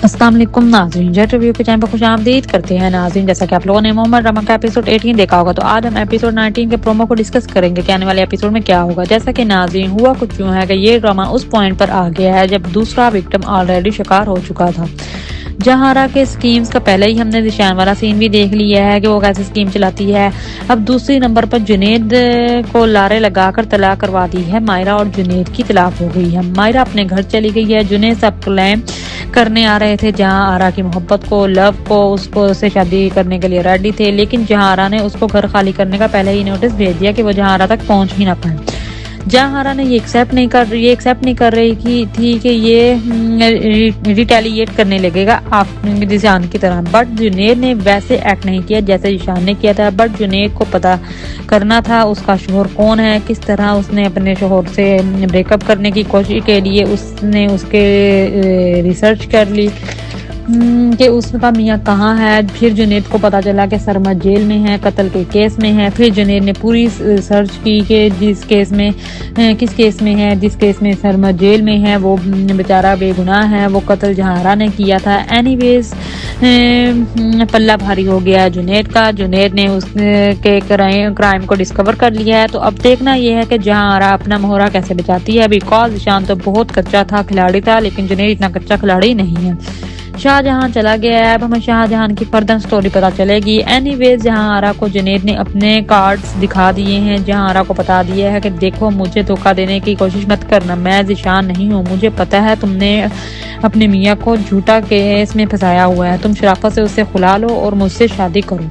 अस्सलाम वालेकुम नाज़रीन, जेट रिव्यू के चैनल पर खुश आमदीद करते हैं नाज़रीन। जैसा कि आप लोगों ने मोहम्मद ड्रामा का एपिसोड 18 देखा होगा, तो आज हम एपिसोड 19 के प्रोमो को डिस्कस करेंगे कि आने वाले एपिसोड में क्या होगा। जैसा कि नाज़रीन हुआ कुछ यूं है कि ये ड्रामा उस पॉइंट पर आ गया है जब दूसरा विक्टिम ऑलरेडी शिकार हो चुका था। जहारा के स्कीम्स का पहले ही हमने निशान वाला सीन भी देख लिया है कि वो कैसे स्कीम चलाती है। अब दूसरी नंबर पर जुनेद को लारे लगाकर तलाक करवा दी है मायरा और जुनेद की तलाक हो गई है। मायरा अपने घर चली गई है। जुनेद सब क्लेम करने आ रहे थे जहां आरा की मोहब्बत को, लव को, उसको से शादी करने के लिए रेडी थे, लेकिन जहां आरा ने उसको घर खाली करने का पहले ही नोटिस भेज दिया कि वो जहां आरा तक पहुंच ही ना पाए। जहारा ने ये एक्सेप्ट नहीं कर रही थी कि ये रिटेलिएट करने लगेगा आप जिशान की तरह। बट जुनेद ने वैसे एक्ट नहीं किया जैसे जिशान ने किया था। बट जुनेद को पता करना था उसका शोहर कौन है, किस तरह उसने अपने शोहर से ब्रेकअप करने की कोशिश के लिए उसने उसके रिसर्च कर ली कि उसका मियाँ कहाँ है। फिर जुनेद को पता चला कि सरमा जेल में है, कत्ल के केस में है। फिर जुनेद ने पूरी सर्च की कि किस केस में है, जिस केस में सरमा जेल में है वो बेचारा बेगुनाह है, वो कत्ल जहारा ने किया था। एनीवेज पल्ला भारी हो गया जुनेद का। जुनेद ने उसके क्राइम को डिस्कवर कर लिया है। तो अब देखना यह है कि जहारा अपना मोहरा कैसे बचाती है। बिकॉज निशान तो बहुत कच्चा था, खिलाड़ी था, लेकिन जुनेद इतना कच्चा खिलाड़ी नहीं है। शाहजहां चला गया है। अब हमें शाहजहां की फर्दर स्टोरी पता चलेगी। एनीवेज जहां को जुनेद ने अपने कार्ड्स दिखा दिए हैं। जहां को बता दिया है कि देखो मुझे धोखा देने की कोशिश मत करना, मैं जिशान नहीं हूँ, मुझे पता है तुमने अपने मियाँ को झूठा केस में फंसाया हुआ है, तुम शराफत से उससे खुला लो और मुझसे शादी करो।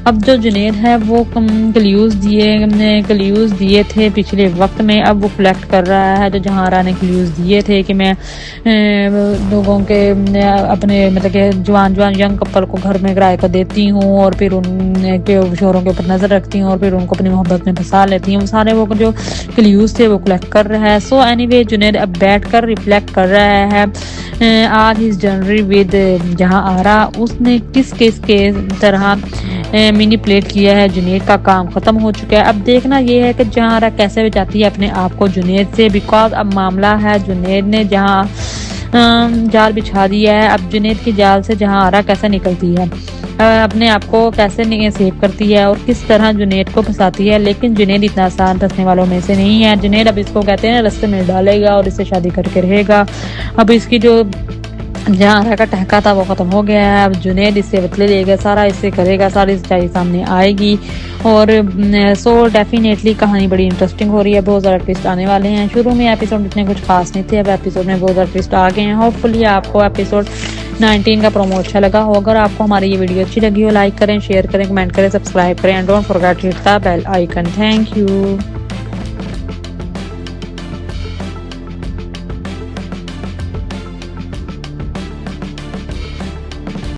अब जो जुनेद है वो क्लूज दिए थे पिछले वक्त में, अब वो कलेक्ट कर रहा है। जो जहारा ने क्लूज दिए थे कि मैं लोगों के अपने मतलब कि जवान यंग कपल को घर में किराए पर देती हूँ और फिर उनके शोहरों के ऊपर नजर रखती हूँ और फिर उनको अपनी मोहब्बत में फंसा लेती हूँ। सारे वो जो क्लूज थे वो कलेक्ट कर रहा है। सो एनीवे जुनेद अब बैठ कर रिफ्लेक्ट कर रहा है आज हिज जर्नी विद जहां आरा। उसने किस केस के तरह मैनिपुलेट किया है। जुनेद का काम खत्म हो चुका है। अब देखना यह है कि जहां कैसे बचाती है अपने आप को जुनेद से। बिकॉज अब मामला है जुनेद ने जहां जाल बिछा दिया है। अब जुनेद की जाल से जहां आरा कैसे निकलती है, अपने आप को कैसे सेव करती है और किस तरह जुनेद को फंसाती है। लेकिन जुनेद इतना आसान फंसने वालों में से नहीं है। जुनेद अब इसको कहते हैं रास्ते में डालेगा और इससे शादी करके रहेगा। अब इसकी जो जहां का टहका था वो खत्म हो गया है। अब जुनेद इससे बदले लेगा, सारा इससे करेगा, सारी सच्चाई सामने आएगी। और सो डेफिनेटली कहानी बड़ी इंटरेस्टिंग हो रही है। बहुत ज़्यादा ट्विस्ट आने वाले हैं। शुरू में एपिसोड इतने कुछ खास नहीं थे, अब एपिसोड में बहुत ज़्यादा ट्विस्ट आ गए हैं। होपफुली आपको एपिसोड 19 का प्रोमो अच्छा लगा हो। अगर आपको हमारी ये वीडियो अच्छी लगी हो, लाइक करें, शेयर करें, कमेंट करें, सब्सक्राइब करें and don't forget to hit the bell icon. Thank you.